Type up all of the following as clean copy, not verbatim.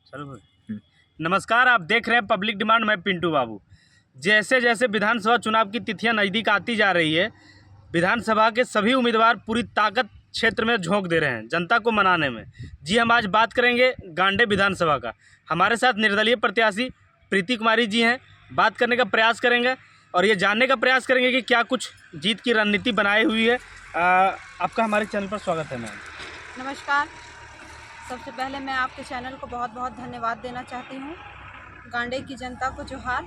चलो भाई। नमस्कार, आप देख रहे हैं पब्लिक डिमांड। मैं पिंटू बाबू। जैसे जैसे विधानसभा चुनाव की तिथियां नज़दीक आती जा रही है, विधानसभा के सभी उम्मीदवार पूरी ताकत क्षेत्र में झोंक दे रहे हैं जनता को मनाने में। जी, हम आज बात करेंगे गांडे विधानसभा का। हमारे साथ निर्दलीय प्रत्याशी प्रीति कुमारी जी हैं। बात करने का प्रयास करेंगे और ये जानने का प्रयास करेंगे कि क्या कुछ जीत की रणनीति बनाई हुई है। आपका हमारे चैनल पर स्वागत है मैम। नमस्कार। सबसे पहले मैं आपके चैनल को बहुत बहुत धन्यवाद देना चाहती हूँ। गांडे की जनता को जोहार।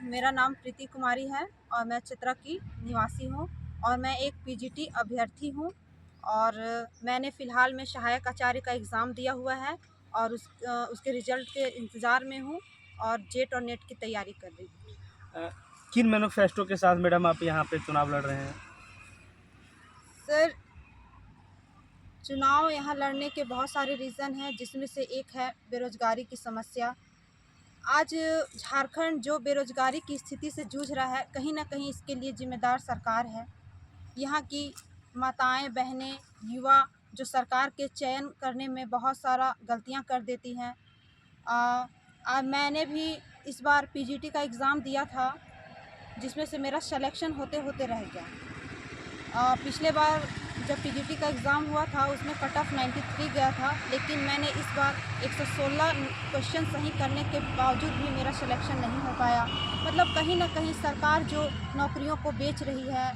मेरा नाम प्रीति कुमारी है और मैं चित्रा की निवासी हूँ और मैं एक पीजीटी अभ्यर्थी हूँ और मैंने फ़िलहाल में सहायक आचार्य का एग्ज़ाम दिया हुआ है और उसके रिज़ल्ट के इंतज़ार में हूँ और जेट और नेट की तैयारी कर रही हूँ। किन मैनिफेस्टो के साथ मैडम आप यहाँ पे चुनाव लड़ रहे हैं? सर, चुनाव यहाँ लड़ने के बहुत सारे रीज़न हैं, जिसमें से एक है बेरोज़गारी की समस्या। आज झारखंड जो बेरोज़गारी की स्थिति से जूझ रहा है, कहीं ना कहीं इसके लिए जिम्मेदार सरकार है। यहाँ की माताएं, बहनें, युवा जो सरकार के चयन करने में बहुत सारा गलतियां कर देती हैं। मैंने भी इस बार पीजीटी का एग्ज़ाम दिया था, जिसमें से मेरा सिलेक्शन होते होते रह गया। पिछले बार जब पीजीटी का एग्ज़ाम हुआ था उसमें कट ऑफ 93 गया था, लेकिन मैंने इस बार 116 क्वेश्चन सही करने के बावजूद भी मेरा सिलेक्शन नहीं हो पाया। मतलब कहीं ना कहीं सरकार जो नौकरियों को बेच रही है,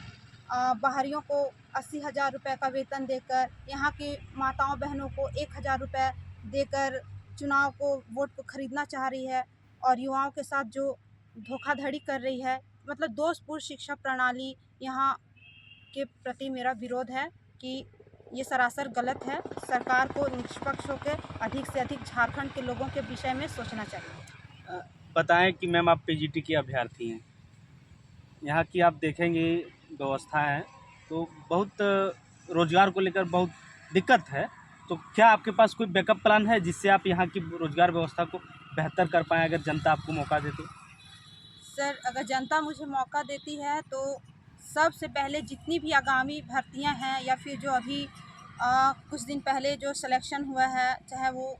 बाहरियों को 80,000 रुपये का वेतन देकर, यहाँ की माताओं बहनों को 1,000 रुपये देकर चुनाव को, वोट को ख़रीदना चाह रही है और युवाओं के साथ जो धोखाधड़ी कर रही है, मतलब दोषपूर्ण शिक्षा प्रणाली यहाँ के प्रति मेरा विरोध है कि ये सरासर गलत है। सरकार को निष्पक्ष होकर अधिक से अधिक झारखंड के लोगों के विषय में सोचना चाहिए। बताएं कि मैम आप पीजीटी की अभ्यर्थी हैं। यहाँ की आप देखेंगे व्यवस्था है तो बहुत रोज़गार को लेकर बहुत दिक्कत है। तो क्या आपके पास कोई बैकअप प्लान है जिससे आप यहाँ की रोज़गार व्यवस्था को बेहतर कर पाएँ, अगर जनता आपको मौका दे तो? सर, अगर जनता मुझे मौका देती है तो सबसे पहले जितनी भी आगामी भर्तियां हैं या फिर जो अभी कुछ दिन पहले जो सिलेक्शन हुआ है, चाहे वो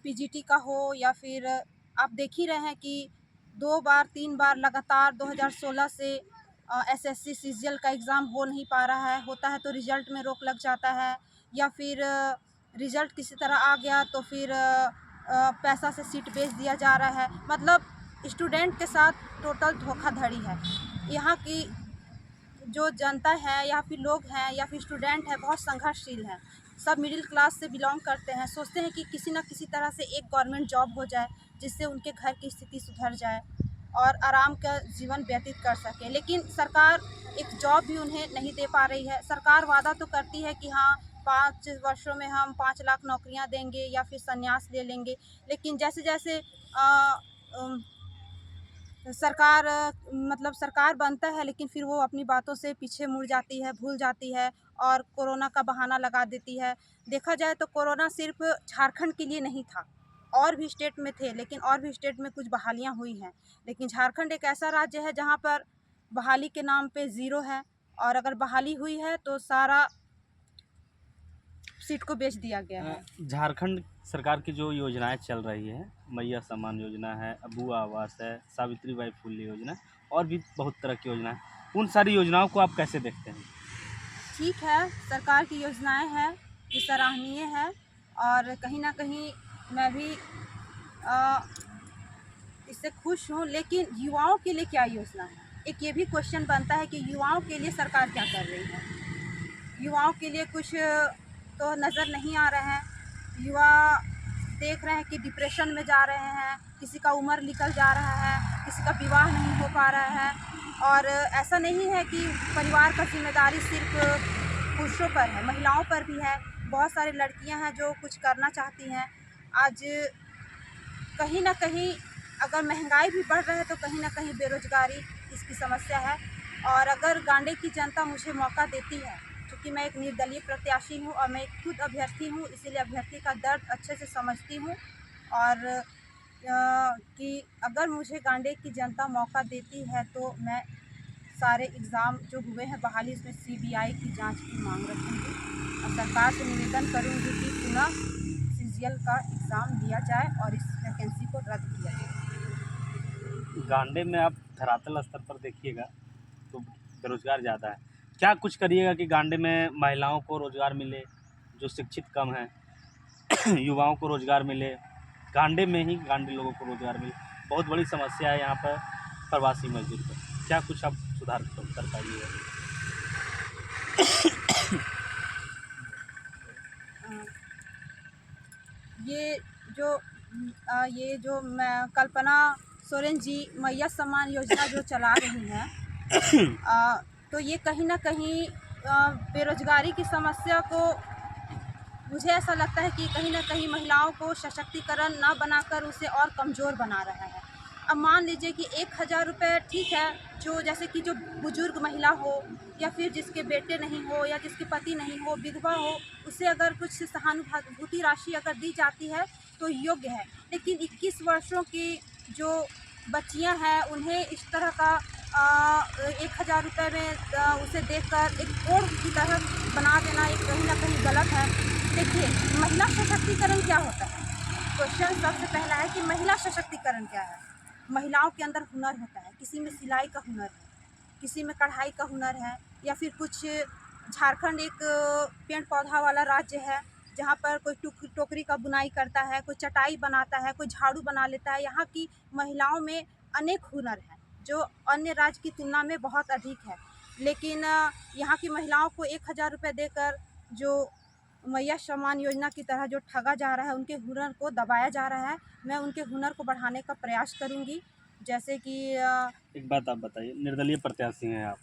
पीजीटी का हो या फिर आप देख ही रहे हैं कि 2 बार 3 बार लगातार 2016 से एसएससी सीजीएल का एग्ज़ाम हो नहीं पा रहा है। होता है तो रिज़ल्ट में रोक लग जाता है, या फिर रिज़ल्ट किसी तरह आ गया तो फिर पैसा से सीट बेच दिया जा रहा है। मतलब स्टूडेंट के साथ टोटल धोखाधड़ी है। यहाँ की जो जनता है या फिर लोग हैं या फिर स्टूडेंट है, बहुत संघर्षशील हैं। सब मिडिल क्लास से बिलोंग करते हैं, सोचते हैं कि किसी न किसी तरह से एक गवर्नमेंट जॉब हो जाए जिससे उनके घर की स्थिति सुधर जाए और आराम का जीवन व्यतीत कर सकें। लेकिन सरकार एक जॉब भी उन्हें नहीं दे पा रही है। सरकार वादा तो करती है कि हाँ, 5 वर्षों में हम 5 लाख नौकरियां देंगे या फिर संन्यास ले लेंगे, लेकिन जैसे जैसे सरकार मतलब सरकार बनता है, लेकिन फिर वो अपनी बातों से पीछे मुड़ जाती है, भूल जाती है और कोरोना का बहाना लगा देती है। देखा जाए तो कोरोना सिर्फ झारखंड के लिए नहीं था, और भी स्टेट में थे, लेकिन और भी स्टेट में कुछ बहालियां हुई हैं। लेकिन झारखंड एक ऐसा राज्य है जहां पर बहाली के नाम पे ज़ीरो है, और अगर बहाली हुई है तो सारा सीट को बेच दिया गया है। झारखंड सरकार की जो योजनाएं चल रही है, मैया सम्मान योजना है, अबू आवास है, सावित्रीबाई फुले योजना और भी बहुत तरह की योजना है, उन सारी योजनाओं को आप कैसे देखते हैं? ठीक है, सरकार की योजनाएं हैं, ये सराहनीय है और कहीं ना कहीं मैं भी इससे खुश हूँ। लेकिन युवाओं के लिए क्या योजना है, एक ये भी क्वेश्चन बनता है कि युवाओं के लिए सरकार क्या कर रही है। युवाओं के लिए कुछ तो नज़र नहीं आ रहे हैं। युवा देख रहे हैं कि डिप्रेशन में जा रहे हैं, किसी का उम्र निकल जा रहा है, किसी का विवाह नहीं हो पा रहा है। और ऐसा नहीं है कि परिवार का जिम्मेदारी सिर्फ पुरुषों पर है, महिलाओं पर भी है। बहुत सारी लड़कियां हैं जो कुछ करना चाहती हैं। आज कहीं ना कहीं अगर महंगाई भी बढ़ रहा है तो कहीं ना कहीं बेरोज़गारी इसकी समस्या है। और अगर गांडे की जनता मुझे मौका देती है, क्योंकि मैं एक निर्दलीय प्रत्याशी हूँ और मैं एक खुद अभ्यर्थी हूँ, इसीलिए अभ्यर्थी का दर्द अच्छे से समझती हूँ। और कि अगर मुझे गांडे की जनता मौका देती है तो मैं सारे एग्ज़ाम जो हुए हैं बहाली, उसमें सीबीआई की जांच की मांग रखूँगी और सरकार से निवेदन करूँगी कि पुनः सीजीएल का एग्ज़ाम लिया जाए और इस वैकेंसी को रद्द किया जाए। गांडे में आप धरातल स्तर पर देखिएगा तो बेरोजगार ज़्यादा है। क्या कुछ करिएगा कि गांडे में महिलाओं को रोज़गार मिले, जो शिक्षित कम हैं युवाओं को रोज़गार मिले, गांडे में ही गांडी लोगों को रोज़गार मिले। बहुत बड़ी समस्या है यहाँ पर प्रवासी मजदूर पर। क्या कुछ आप सुधार कर पाइएगा? अ, ये जो मैं कल्पना सोरेन जी मैया सम्मान योजना जो चला रही हैं, तो ये कहीं न कहीं बेरोज़गारी की समस्या को, मुझे ऐसा लगता है कि कहीं न कहीं महिलाओं को सशक्तिकरण ना बनाकर उसे और कमज़ोर बना रहा है। अब मान लीजिए कि 1000 रुपये ठीक है, जो जैसे कि जो बुज़ुर्ग महिला हो या फिर जिसके बेटे नहीं हो या जिसके पति नहीं हो, विधवा हो, उसे अगर कुछ सहानुभूति राशि अगर दी जाती है तो योग्य है। लेकिन 21 वर्षों की जो बच्चियां हैं उन्हें इस तरह का 1000 रुपये में उसे देखकर एक कोढ़ की तरह बना देना एक कहीं न कहीं गलत है। देखिए, महिला सशक्तिकरण क्या होता है? क्वेश्चन सबसे पहला है कि महिला सशक्तिकरण क्या है? महिलाओं के अंदर हुनर होता है, किसी में सिलाई का हुनर है, किसी में कढ़ाई का हुनर है, या फिर कुछ झारखंड एक पेड़ पौधा वाला राज्य है जहाँ पर कोई टोकरी का बुनाई करता है, कोई चटाई बनाता है, कोई झाड़ू बना लेता है। यहाँ की महिलाओं में अनेक हुनर हैं जो अन्य राज्य की तुलना में बहुत अधिक है। लेकिन यहाँ की महिलाओं को 1000 रुपये देकर जो मैया सम्मान योजना की तरह जो ठगा जा रहा है, उनके हुनर को दबाया जा रहा है। मैं उनके हुनर को बढ़ाने का प्रयास करूँगी। जैसे कि एक बात आप बताइए, निर्दलीय प्रत्याशी हैं आप,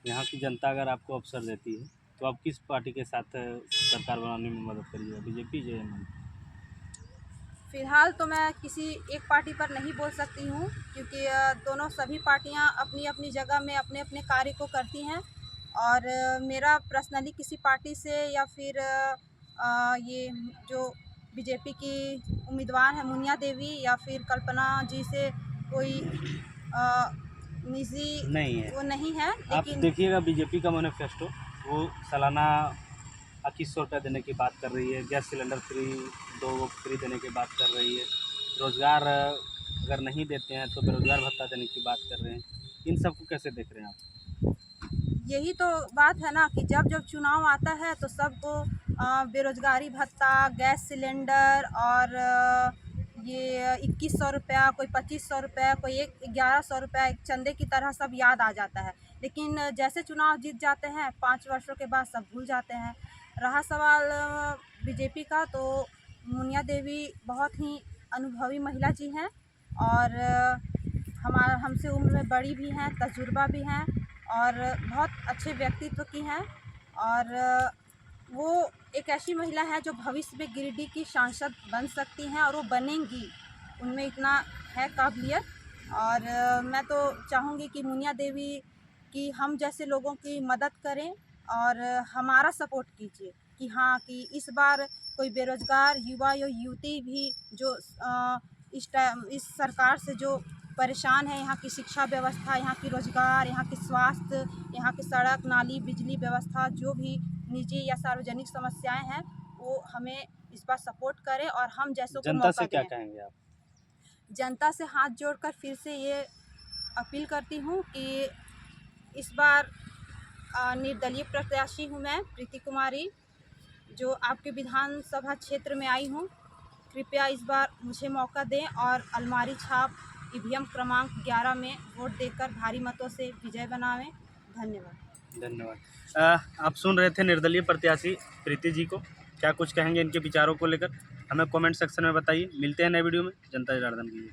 यहाँ की जनता अगर आपको अवसर देती है तो आप किस पार्टी के साथ सरकार बनाने में मदद करिएगा, बीजेपी जेएमएम? फ़िलहाल तो मैं किसी एक पार्टी पर नहीं बोल सकती हूँ, क्योंकि दोनों सभी पार्टियाँ अपनी अपनी जगह में अपने अपने कार्य को करती हैं। और मेरा पर्सनली किसी पार्टी से या फिर ये जो बीजेपी की उम्मीदवार हैं मुनिया देवी या फिर कल्पना जी से कोई निजी नहीं है। वो नहीं है। आप लेकिन देखिएगा बीजेपी का मैनिफेस्टो, वो सालाना 2100 रुपये देने की बात कर रही है, गैस सिलेंडर फ्री 2 फ्री देने की बात कर रही है, रोज़गार अगर नहीं देते हैं तो बेरोज़गार भत्ता देने की बात कर रहे हैं। इन सब को कैसे देख रहे हैं आप? यही तो बात है ना कि जब जब चुनाव आता है तो सबको बेरोजगारी भत्ता, गैस सिलेंडर और ये 2100 रुपया, कोई 2500 रुपया, कोई 1100 रुपया एक चंदे की तरह सब याद आ जाता है। लेकिन जैसे चुनाव जीत जाते हैं 5 वर्षों के बाद सब भूल जाते हैं। रहा सवाल बीजेपी का, तो मुनिया देवी बहुत ही अनुभवी महिला जी हैं और हमसे उम्र में बड़ी भी हैं, तजुर्बा भी हैं और बहुत अच्छे व्यक्तित्व की हैं। और वो एक ऐसी महिला है जो भविष्य में गिरिडीह की सांसद बन सकती हैं और वो बनेंगी, उनमें इतना है काबिलियत। और मैं तो चाहूँगी कि मुनिया देवी की हम जैसे लोगों की मदद करें और हमारा सपोर्ट कीजिए कि हाँ, कि इस बार कोई बेरोज़गार युवा या युवती भी जो इस सरकार से जो परेशान है, यहाँ की शिक्षा व्यवस्था, यहाँ की रोज़गार, यहाँ की स्वास्थ्य, यहाँ की सड़क, नाली, बिजली व्यवस्था, जो भी निजी या सार्वजनिक समस्याएं हैं, वो हमें इस बार सपोर्ट करें और हम जैसों को जनता मौका से क्या दें। कहेंगे आप? जनता से हाथ जोड़कर फिर से ये अपील करती हूँ कि इस बार निर्दलीय प्रत्याशी हूँ मैं, प्रीति कुमारी, जो आपके विधानसभा क्षेत्र में आई हूँ। कृपया इस बार मुझे मौका दें और अलमारी छाप ईवीएम क्रमांक 11 में वोट देकर भारी मतों से विजय बनावें। धन्यवाद। धन्यवाद। आप सुन रहे थे निर्दलीय प्रत्याशी प्रीति जी को। क्या कुछ कहेंगे इनके विचारों को लेकर, हमें कमेंट सेक्शन में बताइए। मिलते हैं नए वीडियो में। जनता जनार्दन की।